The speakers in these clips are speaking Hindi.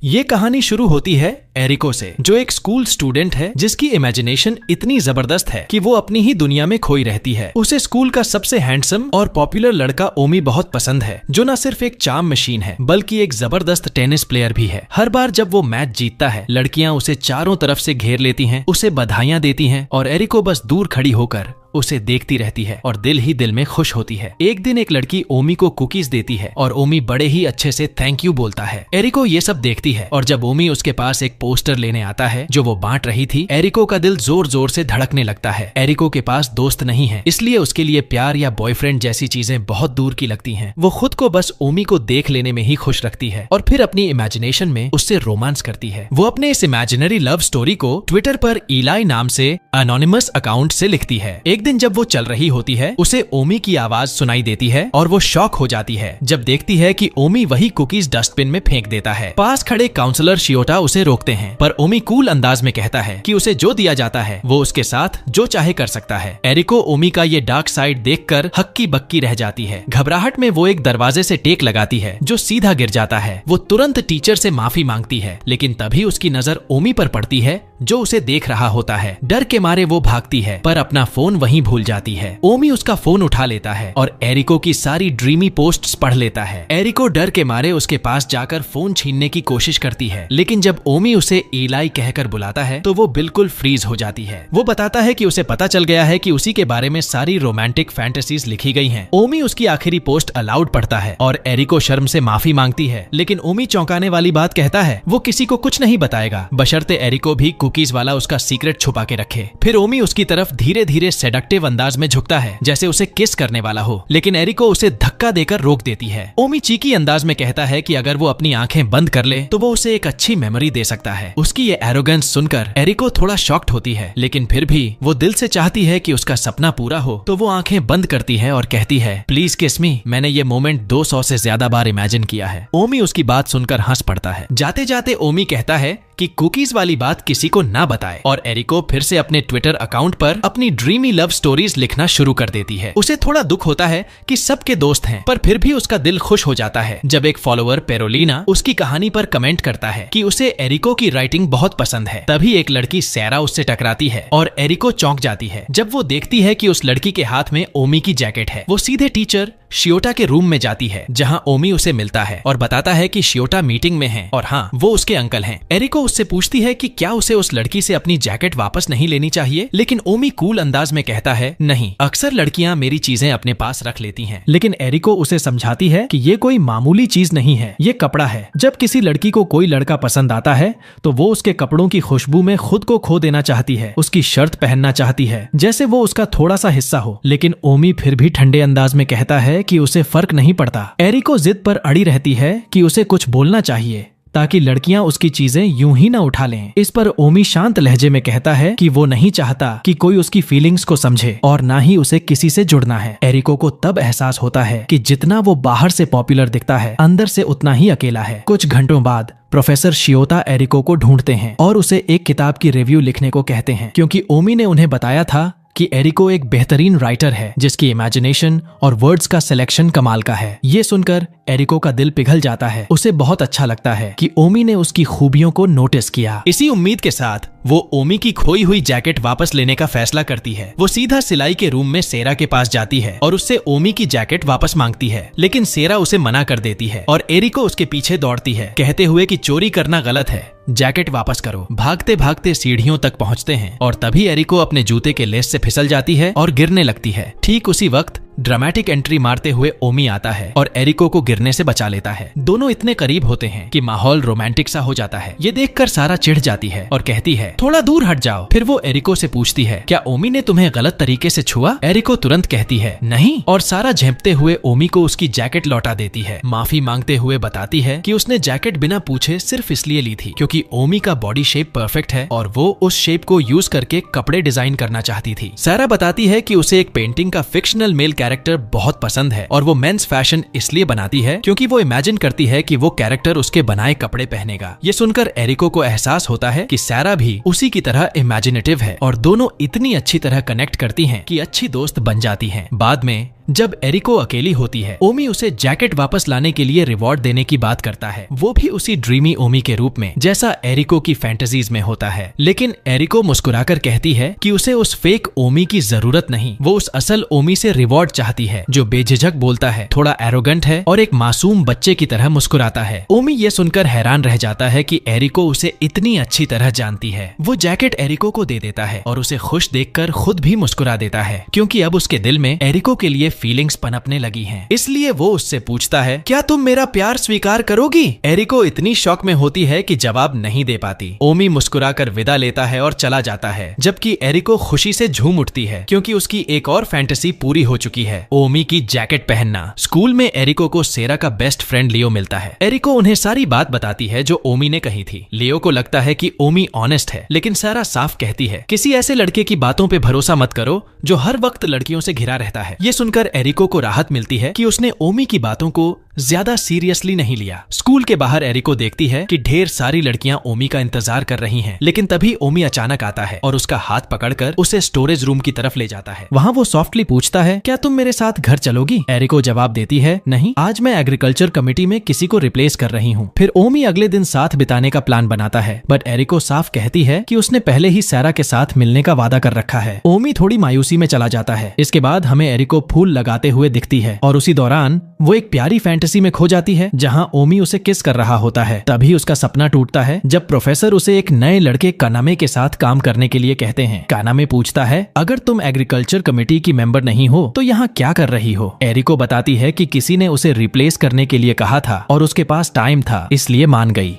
ये कहानी शुरू होती है एरिको से, जो एक स्कूल स्टूडेंट है जिसकी इमेजिनेशन इतनी जबरदस्त है कि वो अपनी ही दुनिया में खोई रहती है। उसे स्कूल का सबसे हैंडसम और पॉपुलर लड़का ओमी बहुत पसंद है, जो न सिर्फ एक चार्म मशीन है बल्कि एक जबरदस्त टेनिस प्लेयर भी है। हर बार जब वो मैच जीतता है, लड़कियां उसे चारों तरफ से घेर लेती हैं, उसे बधाइयां देती हैं और एरिको बस दूर खड़ी होकर उसे देखती रहती है और दिल ही दिल में खुश होती है। एक दिन एक लड़की ओमी को कुकीज देती है और ओमी बड़े ही अच्छे से थैंक यू बोलता है। एरिको ये सब देखती है और जब ओमी उसके पास एक पोस्टर लेने आता है जो वो बांट रही थी, एरिको का दिल जोर जोर से धड़कने लगता है। एरिको के पास दोस्त नहीं है, इसलिए उसके लिए प्यार या बॉयफ्रेंड जैसी चीजें बहुत दूर की लगती हैं। वो खुद को बस ओमी को देख लेने में ही खुश रखती है और फिर अपनी इमेजिनेशन में उससे रोमांस करती है। वो अपने इस इमेजिनरी लव स्टोरी को ट्विटर पर इलाई नाम से अनोनिमस अकाउंट से लिखती है। एक दिन जब वो चल रही होती है, उसे ओमी की आवाज सुनाई देती है और वो शॉक हो जाती है जब देखती है कि ओमी वही कुकीज डस्टबिन में फेंक देता है। पास खड़े काउंसलर शियोटा उसे रोकते हैं, पर ओमी कूल अंदाज में कहता है कि उसे जो दिया जाता है वो उसके साथ जो चाहे कर सकता है। एरिको ओमी का ये डार्क साइड देखकर हक्की बक्की रह जाती है। घबराहट में वो एक दरवाजे से टेक लगाती है जो सीधा गिर जाता है। वो तुरंत टीचर से माफी मांगती है, लेकिन तभी उसकी नजर ओमी पर पड़ती है जो उसे देख रहा होता है। डर के मारे वो भागती है, पर अपना फोन वहीं भूल जाती है। ओमी उसका फोन उठा लेता है और एरिको की सारी ड्रीमी पोस्ट्स पढ़ लेता है। एरिको डर के मारे उसके पास जाकर फोन छीनने की कोशिश करती है, लेकिन जब ओमी उसे इलाई कहकर बुलाता है तो वो बिल्कुल फ्रीज हो जाती है। वो बताता है कि उसे पता चल गया है कि उसी के बारे में सारी रोमांटिक फैंटेसीज लिखी गई हैं। ओमी उसकी आखिरी पोस्ट अलाउड पढ़ता है और एरिको शर्म से माफी मांगती है, लेकिन ओमी चौंकाने वाली बात कहता है वो किसी को कुछ नहीं बताएगा, बशर्ते एरिको भी कुकीज वाला उसका सीक्रेट छुपा के रखे। फिर ओमी उसकी तरफ धीरे धीरे सेडक्टिव अंदाज में झुकता है जैसे उसे किस करने वाला हो, लेकिन एरिको उसे धक्का देकर रोक देती है। ओमी चीकी अंदाज में कहता है कि अगर वो अपनी आंखें बंद कर ले तो वो उसे एक अच्छी मेमोरी दे सकता है। उसकी ये एरोगेंस सुनकर एरिको थोड़ा शॉक्ड होती है, लेकिन फिर भी वो दिल से चाहती है कि उसका सपना पूरा हो, तो वो आंखें बंद करती है और कहती है प्लीज किस मी, मैंने ये मोमेंट 200 से ज्यादा बार इमेजिन किया है। ओमी उसकी बात सुनकर हंस पड़ता है। जाते जाते ओमी कहता है कि कुकीज वाली बात किसी को ना बताए और एरिको फिर से अपने ट्विटर अकाउंट पर अपनी ड्रीमी लव स्टोरीज लिखना शुरू कर देती है। उसे थोड़ा दुख होता है कि सबके दोस्त हैं, पर फिर भी उसका दिल खुश हो जाता है जब एक फॉलोअर पेरोलिना उसकी कहानी पर कमेंट करता है कि उसे एरिको की राइटिंग बहुत पसंद है। तभी एक लड़की सैरा उससे टकराती है और एरिको चौंक जाती है जब वो देखती है कि उस लड़की के हाथ में ओमी की जैकेट है। वो सीधे टीचर शियोटा के रूम में जाती है जहां ओमी उसे मिलता है और बताता है कि शियोटा मीटिंग में है और हाँ, वो उसके अंकल हैं। एरिको उससे पूछती है कि क्या उसे उस लड़की से अपनी जैकेट वापस नहीं लेनी चाहिए, लेकिन ओमी कूल अंदाज में कहता है नहीं, अक्सर लड़कियां मेरी चीजें अपने पास रख लेती हैं। लेकिन एरिको उसे समझाती है कि ये कोई मामूली चीज नहीं है, ये कपड़ा है। जब किसी लड़की को कोई लड़का पसंद आता है तो वो उसके कपड़ों की खुशबू में खुद को खो देना चाहती है, उसकी शर्ट पहनना चाहती है जैसे वो उसका थोड़ा सा हिस्सा हो। लेकिन ओमी फिर भी ठंडे अंदाज में कहता है कि उसे फर्क नहीं पड़ता। एरिको जिद पर अड़ी रहती है कि उसे कुछ बोलना चाहिए ताकि लड़कियां उसकी चीजें यूं ही ना उठा लें। इस पर ओमी शांत लहजे में कहता है कि वो नहीं चाहता कि कोई उसकी फीलिंग्स को समझे और ना ही उसे किसी से जुड़ना है। एरिको को तब एहसास होता है कि जितना वो बाहर से पॉपुलर दिखता है, अंदर से उतना ही अकेला है। कुछ घंटों बाद प्रोफेसर शियोता एरिको को ढूंढते हैं और उसे एक किताब की रिव्यू लिखने को कहते हैं, क्योंकि ओमी ने उन्हें बताया था कि एरिको एक बेहतरीन राइटर है जिसकी इमेजिनेशन और वर्ड्स का सिलेक्शन कमाल का है। ये सुनकर एरिको का दिल पिघल जाता है। उसे बहुत अच्छा लगता है कि ओमी ने उसकी खूबियों को नोटिस किया। इसी उम्मीद के साथ वो ओमी की खोई हुई जैकेट वापस लेने का फैसला करती है। वो सीधा सिलाई के रूम में सेरा के पास जाती है और उससे ओमी की जैकेट वापस मांगती है, लेकिन सेरा उसे मना कर देती है और एरिको उसके पीछे दौड़ती है कहते हुए कि चोरी करना गलत है, जैकेट वापस करो। भागते भागते सीढ़ियों तक पहुंचते हैं और तभी एरिको अपने जूते के लेस से फिसल जाती है और गिरने लगती है। ठीक उसी वक्त ड्रामेटिक एंट्री मारते हुए ओमी आता है और एरिको को गिरने से बचा लेता है। दोनों इतने करीब होते हैं कि माहौल रोमांटिक सा हो जाता है। ये देखकर सारा चिढ़ जाती है और कहती है थोड़ा दूर हट जाओ। फिर वो एरिको से पूछती है क्या ओमी ने तुम्हें गलत तरीके से छुआ? एरिको तुरंत कहती है नहीं, और सारा झेंपते हुए ओमी को उसकी जैकेट लौटा देती है। माफी मांगते हुए बताती है कि उसने जैकेट बिना पूछे सिर्फ इसलिए ली थी क्योंकि ओमी का बॉडी शेप परफेक्ट है और वो उस शेप को यूज करके कपड़े डिजाइन करना चाहती थी। सारा बताती है कि उसे एक पेंटिंग का फिक्शनल मेल कैरेक्टर बहुत पसंद है और वो मेंस फैशन इसलिए बनाती है क्योंकि वो इमेजिन करती है कि वो कैरेक्टर उसके बनाए कपड़े पहनेगा। ये सुनकर एरिको को एहसास होता है कि सारा भी उसी की तरह इमेजिनेटिव है और दोनों इतनी अच्छी तरह कनेक्ट करती हैं कि अच्छी दोस्त बन जाती हैं। बाद में जब एरिको अकेली होती है, ओमी उसे जैकेट वापस लाने के लिए रिवॉर्ड देने की बात करता है, वो भी उसी ड्रीमी ओमी के रूप में जैसा एरिको की फैंटेसीज में होता है। लेकिन एरिको मुस्कुराकर कहती है कि उसे उस फेक ओमी की जरूरत नहीं, वो उस असल ओमी से रिवॉर्ड चाहती है जो बेझिझक बोलता है, थोड़ा एरोगेंट है और एक मासूम बच्चे की तरह मुस्कुराता है। ओमी ये सुनकर हैरान रह जाता है कि एरिको उसे इतनी अच्छी तरह जानती है। वो जैकेट एरिको को दे देता है और उसे खुश देखकर खुद भी मुस्कुरा देता है, क्योंकि अब उसके दिल में एरिको के लिए फीलिंग्स पनपने लगी हैं। इसलिए वो उससे पूछता है, क्या तुम मेरा प्यार स्वीकार करोगी? एरिको इतनी शॉक में होती है कि जवाब नहीं दे पाती। ओमी मुस्कुराकर विदा लेता है और चला जाता है, जबकि एरिको खुशी से झूम उठती है क्योंकि उसकी एक और फैंटेसी पूरी हो चुकी है, ओमी की जैकेट पहनना। स्कूल में एरिको को सेरा का बेस्ट फ्रेंड लियो मिलता है। एरिको उन्हें सारी बात बताती है जो ओमी ने कही थी। लियो को लगता है कि ओमी ऑनेस्ट है, लेकिन सारा साफ कहती है, किसी ऐसे लड़के की बातों पे भरोसा मत करो जो हर वक्त लड़कियों से घिरा रहता है। ये सुनकर एरिको को राहत मिलती है कि उसने ओमी की बातों को ज्यादा सीरियसली नहीं लिया। स्कूल के बाहर एरिको देखती है कि ढेर सारी लड़कियां ओमी का इंतजार कर रही हैं, लेकिन तभी ओमी अचानक आता है और उसका हाथ पकड़कर उसे स्टोरेज रूम की तरफ ले जाता है। वहाँ वो सॉफ्टली पूछता है, क्या तुम मेरे साथ घर चलोगी? एरिको जवाब देती है, नहीं, आज मैं एग्रीकल्चर कमेटी में किसी को रिप्लेस कर रही हूँ। फिर ओमी अगले दिन साथ बिताने का प्लान बनाता है, बट एरिको साफ कहती है कि उसने पहले ही सारा के साथ मिलने का वादा कर रखा है। ओमी थोड़ी मायूसी में चला जाता है। इसके बाद हमें एरिको फूल लगाते हुए दिखती है और उसी दौरान वो एक प्यारी फैंटेसी में खो जाती है जहां ओमी उसे किस कर रहा होता है। तभी उसका सपना टूटता है जब प्रोफेसर उसे एक नए लड़के कानामे के साथ काम करने के लिए कहते हैं। कानामे पूछता है, अगर तुम एग्रीकल्चर कमेटी की मेंबर नहीं हो तो यहाँ क्या कर रही हो? एरिको बताती है कि किसी ने उसे रिप्लेस करने के लिए कहा था और उसके पास टाइम था, इसलिए मान गई।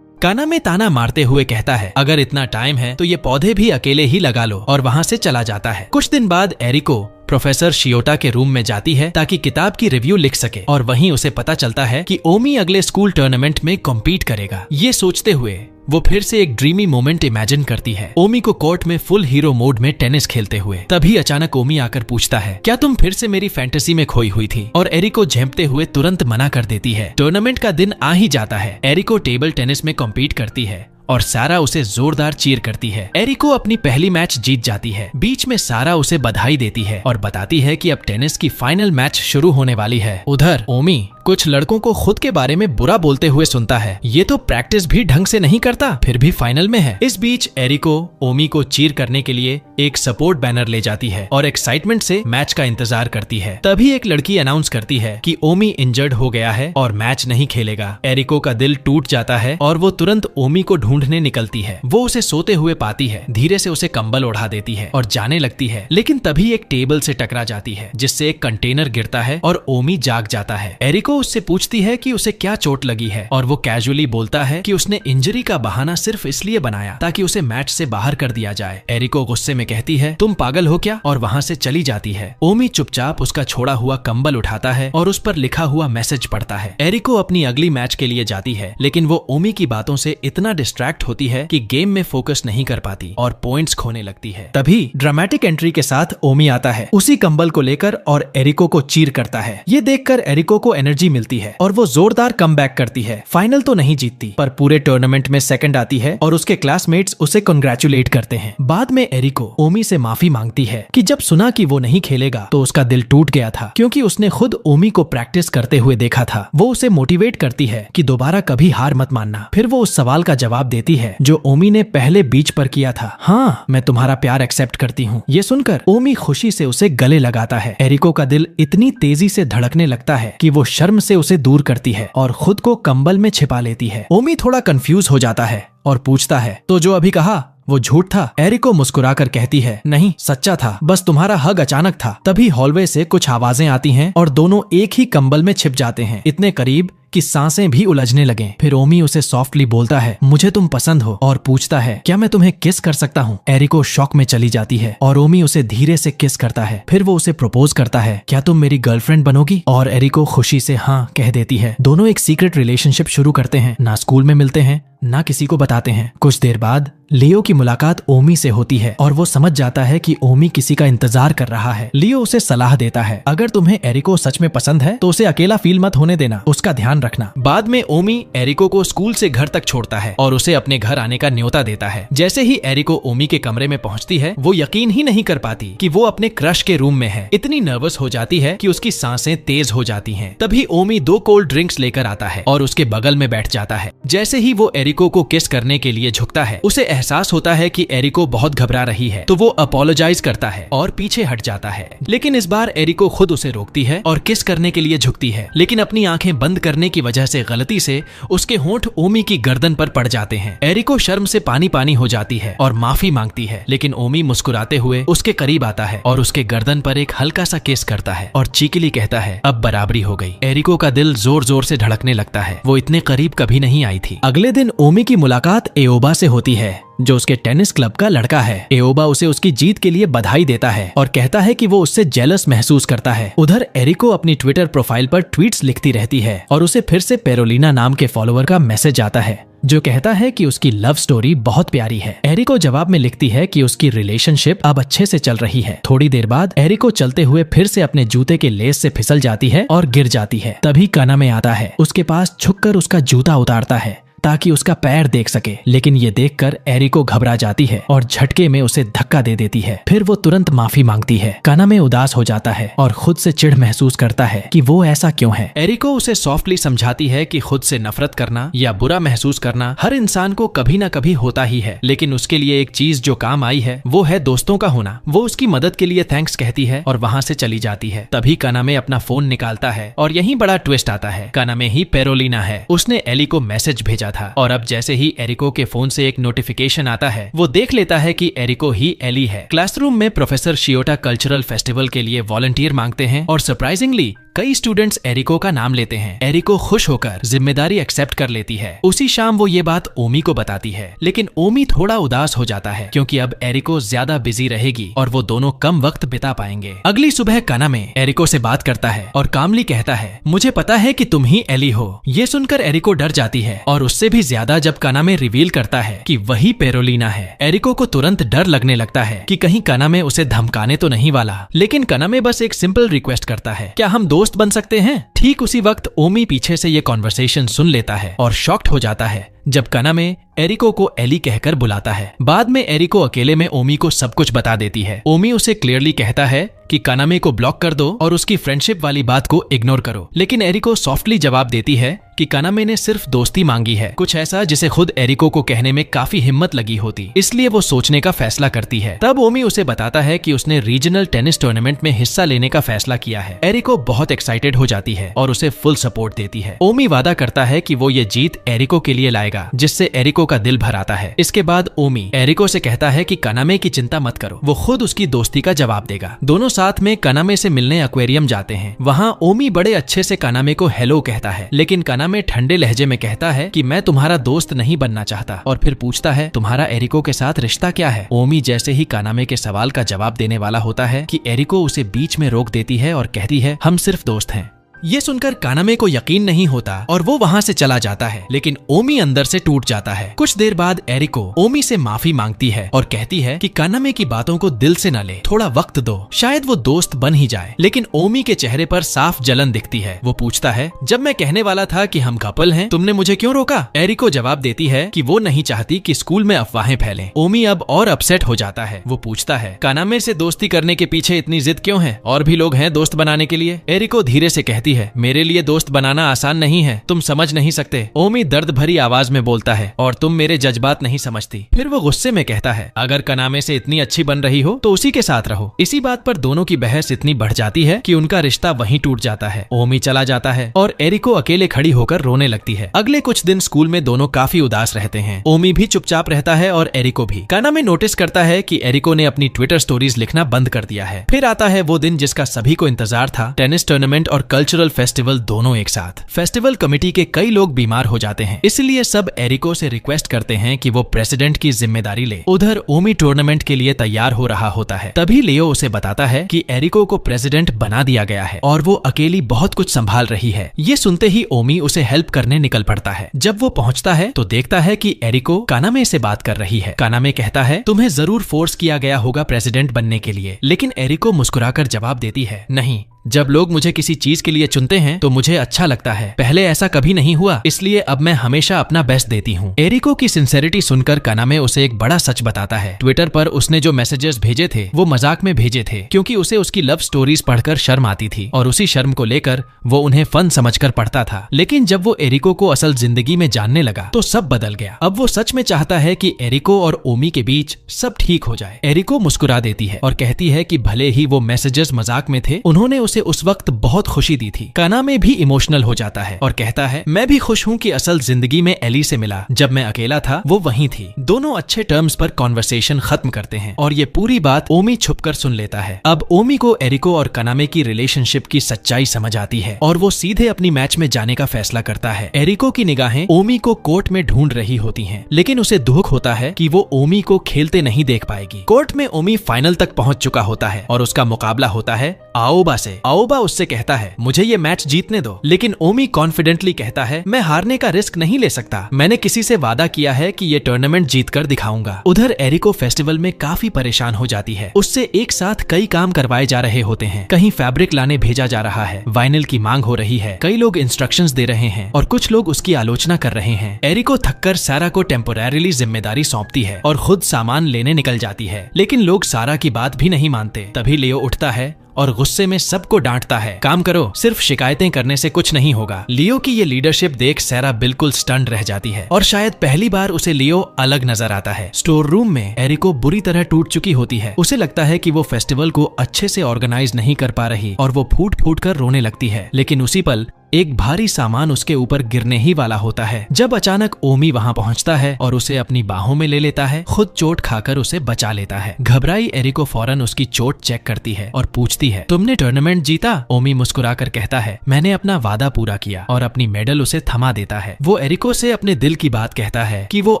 कानामे ताना मारते हुए कहता है, अगर इतना टाइम है तो ये पौधे भी अकेले ही लगा लो, और वहाँ से चला जाता है। कुछ दिन बाद एरिको प्रोफेसर शियोटा के रूम में जाती है ताकि किताब की रिव्यू लिख सके, और वहीं उसे पता चलता है कि ओमी अगले स्कूल टूर्नामेंट में कॉम्पीट करेगा। ये सोचते हुए वो फिर से एक ड्रीमी मोमेंट इमेजिन करती है, ओमी को कोर्ट में फुल हीरो मोड में टेनिस खेलते हुए। तभी अचानक ओमी आकर पूछता है, क्या तुम फिर से मेरी फैंटेसी में खोई हुई थी? और एरिको झेंपते हुए तुरंत मना कर देती है। टूर्नामेंट का दिन आ ही जाता है। एरिको टेबल टेनिस में कॉम्पीट करती है और सारा उसे जोरदार चीर करती है। एरिको अपनी पहली मैच जीत जाती है। बीच में सारा उसे बधाई देती है और बताती है कि अब टेनिस की फाइनल मैच शुरू होने वाली है। उधर ओमी कुछ लड़कों को खुद के बारे में बुरा बोलते हुए सुनता है, ये तो प्रैक्टिस भी ढंग से नहीं करता, फिर भी फाइनल में है। इस बीच एरिको ओमी को चीर करने के लिए एक सपोर्ट बैनर ले जाती है और एक्साइटमेंट से मैच का इंतजार करती है। तभी एक लड़की अनाउंस करती है कि ओमी इंजर्ड हो गया है और मैच नहीं खेलेगा। एरिको का दिल टूट जाता है और वो तुरंत ओमी को ढूंढने निकलती है। वो उसे सोते हुए पाती है, धीरे से उसे कंबल ओढ़ा देती है और जाने लगती है, लेकिन तभी एक टेबल से टकरा जाती है जिससे एक कंटेनर गिरता है और ओमी जाग जाता है। एरिको उससे पूछती है कि उसे क्या चोट लगी है और वो कैजुअली बोलता है कि उसने इंजरी का बहाना सिर्फ इसलिए बनाया ताकि उसे मैच से बाहर कर दिया जाए। एरिको गुस्से में कहती है, तुम पागल हो क्या? और वहाँ से चली जाती है। ओमी चुपचाप उसका छोड़ा हुआ कंबल उठाता है और उस पर लिखा हुआ मैसेज पढ़ता है। एरिको अपनी अगली मैच के लिए जाती है, लेकिन वो ओमी की बातों से इतना डिस्ट्रैक्ट होती है कि गेम में फोकस नहीं कर पाती और पॉइंट्स खोने लगती है। तभी ड्रामेटिक एंट्री के साथ ओमी आता है उसी कंबल को लेकर और एरिको को चीर करता है। ये देखकर एरिको को एनर्जी मिलती है और वो जोरदार कमबैक करती है। फाइनल तो नहीं जीतती, पर पूरे टूर्नामेंट में सेकंड आती है और उसके क्लासमेट्स उसे कांग्रेचुलेट करते हैं। बाद में एरिको ओमी से माफी मांगती है कि जब सुना कि वो नहीं खेलेगा तो उसका दिल टूट गया था, क्योंकि उसने खुद ओमी को प्रैक्टिस करते हुए देखा था। वो उसे मोटिवेट करती है कि दोबारा कभी हार मत मानना। फिर वो उस सवाल का जवाब देती है जो ओमी ने पहले बीच पर किया था, हाँ मैं तुम्हारा प्यार एक्सेप्ट करती हूँ। ये सुनकर ओमी खुशी से उसे गले लगाता है। एरिको का दिल इतनी तेजी से धड़कने लगता है कि वो शर्म से उसे दूर करती है और खुद को कंबल में छिपा लेती है। ओमी थोड़ा कंफ्यूज हो जाता है और पूछता है, तो जो अभी कहा वो झूठ था? एरिको मुस्कुराकर कहती है, नहीं सच्चा था, बस तुम्हारा हग अचानक था। तभी हॉलवे से कुछ आवाजें आती हैं और दोनों एक ही कंबल में छिप जाते हैं, इतने करीब कि सांसें भी उलझने लगे। फिर ओमी उसे सॉफ्टली बोलता है, मुझे तुम पसंद हो, और पूछता है, क्या मैं तुम्हें किस कर सकता हूँ? एरिको शॉक में चली जाती है और ओमी उसे धीरे से किस करता है। फिर वो उसे प्रपोज करता है, क्या तुम मेरी गर्लफ्रेंड बनोगी? और एरिको खुशी से हाँ कह देती है। दोनों एक सीक्रेट रिलेशनशिप शुरू करते हैं, ना स्कूल में मिलते हैं ना किसी को बताते हैं। कुछ देर बाद लियो की मुलाकात ओमी से होती है और वो समझ जाता है कि ओमी किसी का इंतजार कर रहा है। लियो उसे सलाह देता है, अगर तुम्हें एरिको सच में पसंद है तो उसे अकेला फील मत होने देना, उसका ध्यान रखना। बाद में ओमी एरिको को स्कूल से घर तक छोड़ता है और उसे अपने घर आने का न्योता देता है। जैसे ही एरिको ओमी के कमरे में पहुंचती है, वो यकीन ही नहीं कर पाती कि वो अपने क्रश के रूम में है। इतनी नर्वस हो जाती है कि उसकी सांसें तेज हो जाती हैं। तभी ओमी 2 कोल्ड ड्रिंक्स लेकर आता है और उसके बगल में बैठ जाता है। जैसे ही वो एरिको को किस करने के लिए झुकता है, उसे एहसास होता है कि एरिको बहुत घबरा रही है, तो वो अपोलोजाइज करता है और पीछे हट जाता है। लेकिन इस बार एरिको खुद उसे रोकती है और किस करने के लिए झुकती है, लेकिन अपनी आंखें बंद करने की वजह से गलती से उसके होंठ ओमी की गर्दन पर पड़ जाते हैं। एरिको शर्म से पानी पानी हो जाती है और माफी मांगती है, लेकिन ओमी मुस्कुराते हुए उसके करीब आता है और उसके गर्दन पर एक हल्का सा किस करता है और चीकली कहता है, अब बराबरी हो गई। एरिको का दिल जोर जोर से धड़कने लगता है, वो इतने करीब कभी नहीं आई थी। अगले दिन ओमी की मुलाकात एओबा से होती है, जो उसके टेनिस क्लब का लड़का है। एओबा उसे उसकी जीत के लिए बधाई देता है और कहता है कि वो उससे जेलस महसूस करता है। उधर एरिको अपनी ट्विटर प्रोफाइल पर ट्वीट्स लिखती रहती है और उसे फिर से पेरोलिना नाम के फॉलोअर का मैसेज आता है, जो कहता है कि उसकी लव स्टोरी बहुत प्यारी है। एरिको जवाब में लिखती है कि उसकी रिलेशनशिप अब अच्छे से चल रही है। थोड़ी देर बाद एरिको चलते हुए फिर से अपने जूते के लेस से फिसल जाती है और गिर जाती है। तभी कानामे आता है, उसके पास झुककर उसका जूता उतारता है ताकि उसका पैर देख सके, लेकिन ये देखकर एरिको घबरा जाती है और झटके में उसे धक्का दे देती है। फिर वो तुरंत माफी मांगती है। कानामे उदास हो जाता है और खुद से चिढ़ महसूस करता है कि वो ऐसा क्यों है। एरिको उसे सॉफ्टली समझाती है कि खुद से नफरत करना या बुरा महसूस करना हर इंसान को कभी ना कभी होता ही है, लेकिन उसके लिए एक चीज जो काम आई है वो है दोस्तों का होना। वो उसकी मदद के लिए थैंक्स कहती है और वहाँ से चली जाती है। तभी कानामे अपना फोन निकालता है और यहीं बड़ा ट्विस्ट आता है। कानामे ही पेरोलिना है, उसने एली को मैसेज भेजा था और अब जैसे ही एरिको के फोन से एक नोटिफिकेशन आता है, वो देख लेता है कि एरिको ही एली है। क्लासरूम में प्रोफेसर शियोटा कल्चरल फेस्टिवल के लिए वॉलंटियर मांगते हैं और सरप्राइजिंगली कई स्टूडेंट्स एरिको का नाम लेते हैं। एरिको खुश होकर जिम्मेदारी एक्सेप्ट कर लेती है। उसी शाम वो ये बात ओमी को बताती है, लेकिन ओमी थोड़ा उदास हो जाता है क्योंकि अब एरिको ज्यादा बिजी रहेगी और वो दोनों कम वक्त बिता पाएंगे। अगली सुबह कानामे एरिको से बात करता है और कामली कहता है, मुझे पता है कि तुम ही एली हो। ये सुनकर एरिको डर जाती है और उससे भी ज्यादा जब कानामे रिवील करता है कि वही पेरोलिना है। एरिको को तुरंत डर लगने लगता है कि कहीं कानामे उसे धमकाने तो नहीं वाला, लेकिन कानामे बस एक सिंपल रिक्वेस्ट करता है, क्या हम दोस्त बन सकते हैं? ठीक उसी वक्त ओमी पीछे से ये कॉन्वर्सेशन सुन लेता है और शॉक्ड हो जाता है जब कानामे एरिको को एली कहकर बुलाता है। बाद में एरिको अकेले में ओमी को सब कुछ बता देती है। ओमी उसे क्लियरली कहता है कि कानामे को ब्लॉक कर दो और उसकी फ्रेंडशिप वाली बात को इग्नोर करो, लेकिन एरिको सॉफ्टली जवाब देती है कि कानामे ने सिर्फ दोस्ती मांगी है, कुछ ऐसा जिसे खुद एरिको को कहने में काफी हिम्मत लगी होती, इसलिए वो सोचने का फैसला करती है। तब ओमी उसे बताता है कि उसने रीजनल टेनिस टूर्नामेंट में हिस्सा लेने का फैसला किया है। एरिको बहुत एक्साइटेड हो जाती है और उसे फुल सपोर्ट देती है। ओमी वादा करता है कि वो ये जीत एरिको के लिए लाएगा, जिससे एरिको का दिल भर आता है। इसके बाद ओमी एरिको से कहता है कि कानामे की चिंता मत करो, वो खुद उसकी दोस्ती का जवाब देगा। दोनों साथ में कानामे से मिलने एक्वेरियम जाते हैं। वहाँ ओमी बड़े अच्छे से कानामे को हेलो कहता है, लेकिन कानामे ठंडे लहजे में कहता है कि मैं तुम्हारा दोस्त नहीं बनना चाहता, और फिर पूछता है तुम्हारा एरिको के साथ रिश्ता क्या है। ओमी जैसे ही कानामे के सवाल का जवाब देने वाला होता है कि एरिको उसे बीच में रोक देती है और कहती है हम सिर्फ दोस्त हैं। ये सुनकर कानामे को यकीन नहीं होता और वो वहाँ से चला जाता है, लेकिन ओमी अंदर से टूट जाता है। कुछ देर बाद एरिको ओमी से माफी मांगती है और कहती है कि कानामे की बातों को दिल से न ले, थोड़ा वक्त दो, शायद वो दोस्त बन ही जाए। लेकिन ओमी के चेहरे पर साफ जलन दिखती है। वो पूछता है जब मैं कहने वाला था कि हम कपल हैं, तुमने मुझे क्यों रोका? एरिको जवाब देती है कि वो नहीं चाहती कि स्कूल में अफवाहें फैलें। ओमी अब और अपसेट हो जाता है। वो पूछता है कानामे से दोस्ती करने के पीछे इतनी जिद क्यों है? और भी लोग हैं दोस्त बनाने के लिए। एरिको धीरे से कहती है मेरे लिए दोस्त बनाना आसान नहीं है, तुम समझ नहीं सकते। ओमी दर्द भरी आवाज में बोलता है और तुम मेरे जज्बात नहीं समझती। फिर वो गुस्से में कहता है अगर कानामे से इतनी अच्छी बन रही हो तो उसी के साथ रहो। इसी बात पर दोनों की बहस इतनी बढ़ जाती है कि उनका रिश्ता वहीं टूट जाता है। ओमी चला जाता है और एरिको अकेले खड़ी होकर रोने लगती है। अगले कुछ दिन स्कूल में दोनों काफी उदास रहते हैं। ओमी भी चुपचाप रहता है और एरिको भी। कानामे नोटिस करता है कि एरिको ने अपनी ट्विटर स्टोरीज लिखना बंद कर दिया है। फिर आता है वो दिन जिसका सभी को इंतजार था, टेनिस टूर्नामेंट और कल्चरल कल्चरल फेस्टिवल दोनों एक साथ। फेस्टिवल कमेटी के कई लोग बीमार हो जाते हैं, इसलिए सब एरिको से रिक्वेस्ट करते हैं कि वो प्रेसिडेंट की जिम्मेदारी ले। उधर ओमी टूर्नामेंट के लिए तैयार हो रहा होता है, तभी लियो उसे बताता है कि एरिको को प्रेसिडेंट बना दिया गया है और वो अकेली बहुत कुछ संभाल रही है। ये सुनते ही ओमी उसे हेल्प करने निकल पड़ता है। जब वो पहुंचता है तो देखता है कि एरिको कानामे से बात कर रही है। कानामे कहता है, तुम्हें जरूर फोर्स किया गया होगा प्रेसिडेंट बनने के लिए, लेकिन एरिको मुस्कुराकर जवाब देती है, नहीं, जब लोग मुझे किसी चीज के लिए चुनते हैं तो मुझे अच्छा लगता है। पहले ऐसा कभी नहीं हुआ, इसलिए अब मैं हमेशा अपना बेस्ट देती हूँ। एरिको की सिंसेरिटी सुनकर कानामे उसे एक बड़ा सच बताता है। ट्विटर पर उसने जो मैसेजेस भेजे थे वो मजाक में भेजे थे, क्योंकि उसे उसकी लव स्टोरीज पढ़कर शर्म आती थी और उसी शर्म को लेकर वो उन्हें फन समझकर पढ़ता था। लेकिन जब वो एरिको को असल जिंदगी में जानने लगा तो सब बदल गया। अब वो सच में चाहता है कि एरिको और ओमी के बीच सब ठीक हो जाए। एरिको मुस्कुरा देती है और कहती है कि भले ही वो मैसेजेस मजाक में थे, उन्होंने उसे उस वक्त बहुत खुशी दी थी। कानामे भी इमोशनल हो जाता है और कहता है, मैं भी खुश हूँ कि असल जिंदगी में एली से मिला। जब मैं अकेला था वो वहीं थी। दोनों अच्छे टर्म्स पर कॉन्वर्सेशन खत्म करते हैं और ये पूरी बात ओमी छुपकर सुन लेता है। अब ओमी को एरिको और कानामे की रिलेशनशिप की सच्चाई समझ आती है और वो सीधे अपनी मैच में जाने का फैसला करता है। एरिको की निगाहें ओमी को कोर्ट में ढूंढ रही होती हैं, लेकिन उसे दुख होता है कि वो ओमी को खेलते नहीं देख पाएगी। कोर्ट में ओमी फाइनल तक पहुंच चुका होता है और उसका मुकाबला होता है आओबा से। आओबा उससे कहता है, मुझे ये मैच जीतने दो, लेकिन ओमी कॉन्फिडेंटली कहता है, मैं हारने का रिस्क नहीं ले सकता। मैंने किसी से वादा किया है कि ये टूर्नामेंट जीत कर दिखाऊंगा। उधर एरिको फेस्टिवल में काफी परेशान हो जाती है। उससे एक साथ कई काम करवाए जा रहे होते हैं। कहीं फैब्रिक लाने भेजा जा रहा है, वाइनिल की मांग हो रही है, कई लोग इंस्ट्रक्शंस दे रहे हैं और कुछ लोग उसकी आलोचना कर रहे हैं। एरिको थककर सारा को टेम्पोरेरीली जिम्मेदारी सौंपती है और खुद सामान लेने निकल जाती है, लेकिन लोग सारा की बात भी नहीं मानते। तभी लियो उठता है और गुस्से में सबको डांटता है, काम करो, सिर्फ शिकायतें करने से कुछ नहीं होगा। लियो की ये लीडरशिप देख सारा बिल्कुल स्टन्ड रह जाती है और शायद पहली बार उसे लियो अलग नजर आता है। स्टोर रूम में एरिको बुरी तरह टूट चुकी होती है। उसे लगता है कि वो फेस्टिवल को अच्छे से ऑर्गेनाइज नहीं कर पा रही और वो फूट फूट कर रोने लगती है। लेकिन उसी पल एक भारी सामान उसके ऊपर गिरने ही वाला होता है, जब अचानक ओमी वहां पहुंचता है और उसे अपनी बाहों में ले लेता है। खुद चोट खाकर उसे बचा लेता है। घबराई एरिको फौरन उसकी चोट चेक करती है और पूछती है, तुमने टूर्नामेंट जीता? ओमी मुस्कुराकर कहता है, मैंने अपना वादा पूरा किया, और अपनी मेडल उसे थमा देता है। वो एरिको से अपने दिल की बात कहता है कि वो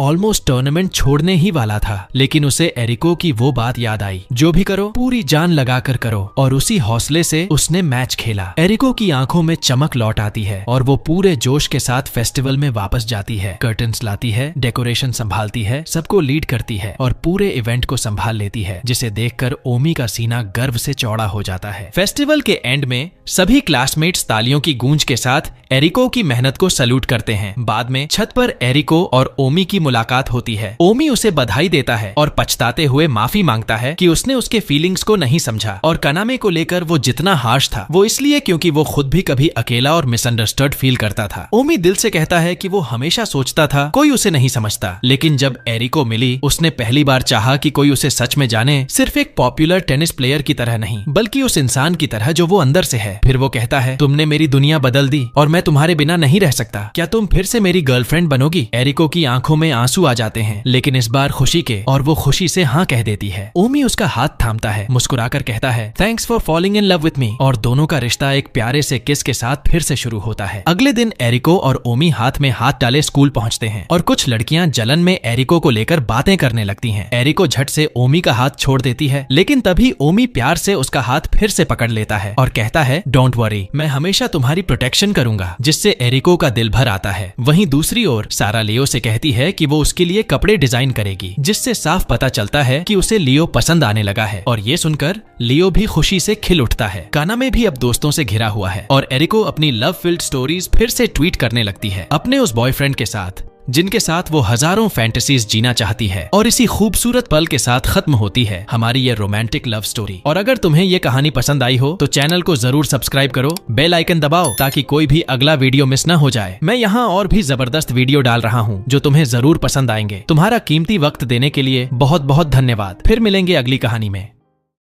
ऑलमोस्ट टूर्नामेंट छोड़ने ही वाला था, लेकिन उसे एरिको की वो बात याद आई, जो भी करो पूरी जान लगाकर करो, और उसी हौसले से उसने मैच खेला। एरिको की आंखों में चमक लौट आती है और वो पूरे जोश के साथ फेस्टिवल में वापस जाती है। कर्टन्स लाती है, डेकोरेशन संभालती है, सबको लीड करती है और पूरे इवेंट को संभाल लेती है, जिसे देखकर ओमी का सीना गर्व से चौड़ा हो जाता है। फेस्टिवल के एंड में सभी क्लासमेट्स तालियों की गूंज के साथ एरिको की मेहनत को सैल्यूट करते हैं। बाद में छत पर एरिको और ओमी की मुलाकात होती है। ओमी उसे बधाई देता है और पछताते हुए माफी मांगता है कि उसने उसके फीलिंग्स को नहीं समझा, और कानामे को लेकर वो जितना हार्श था वो इसलिए क्योंकि वो खुद भी कभी अकेला और मिसअंडरस्टूड फील करता था। ओमी दिल से कहता है कि वो हमेशा सोचता था कोई उसे नहीं समझता, लेकिन जब एरिको मिली उसने पहली बार चाहा कि कोई उसे सच में जाने, सिर्फ एक पॉपुलर टेनिस प्लेयर की तरह नहीं, बल्कि उस इंसान की तरह जो वो अंदर से है। फिर वो कहता है, तुमने मेरी दुनिया बदल दी और मैं तुम्हारे बिना नहीं रह सकता। क्या तुम फिर से मेरी गर्लफ्रेंड बनोगी? एरिको की आंखों में आंसू आ जाते हैं, लेकिन इस बार खुशी के, और वो खुशी से हाँ कह देती है। ओमी उसका हाथ थामता है, मुस्कुराकर कहता है, thanks for falling in love with me, और दोनों का रिश्ता एक प्यारे से किस के साथ फिर से शुरू होता है। अगले दिन एरिको और ओमी हाथ में हाथ डाले स्कूल पहुंचते हैं और कुछ लड़कियां जलन में एरिको को लेकर बातें करने लगती हैं। एरिको झट से ओमी का हाथ छोड़ देती है, लेकिन तभी ओमी प्यार से उसका हाथ फिर से पकड़ लेता है और कहता है, डोंट वरी, मैं हमेशा तुम्हारी प्रोटेक्शन करूंगा, जिससे एरिको का दिल भर आता है। वहीं दूसरी ओर सारा लियो से कहती है कि वो उसके लिए कपड़े डिजाइन करेगी, जिससे साफ पता चलता है कि उसे लियो पसंद आने लगा है, और ये सुनकर लियो भी खुशी से खिल उठता है। कानामे भी अब दोस्तों से घिरा हुआ है और एरिको अपनी लव फिल्ड स्टोरीज फिर से ट्वीट करने लगती है अपने उस बॉयफ्रेंड के साथ, जिनके साथ वो हजारों फैंटेसीज जीना चाहती है। और इसी खूबसूरत पल के साथ खत्म होती है हमारी ये रोमांटिक लव स्टोरी। और अगर तुम्हें ये कहानी पसंद आई हो तो चैनल को जरूर सब्सक्राइब करो, बेल आइकन दबाओ ताकि कोई भी अगला वीडियो मिस न हो जाए। मैं यहाँ और भी जबरदस्त वीडियो डाल रहा हूँ जो तुम्हें जरूर पसंद आएंगे। तुम्हारा कीमती वक्त देने के लिए बहुत बहुत धन्यवाद। फिर मिलेंगे अगली कहानी में।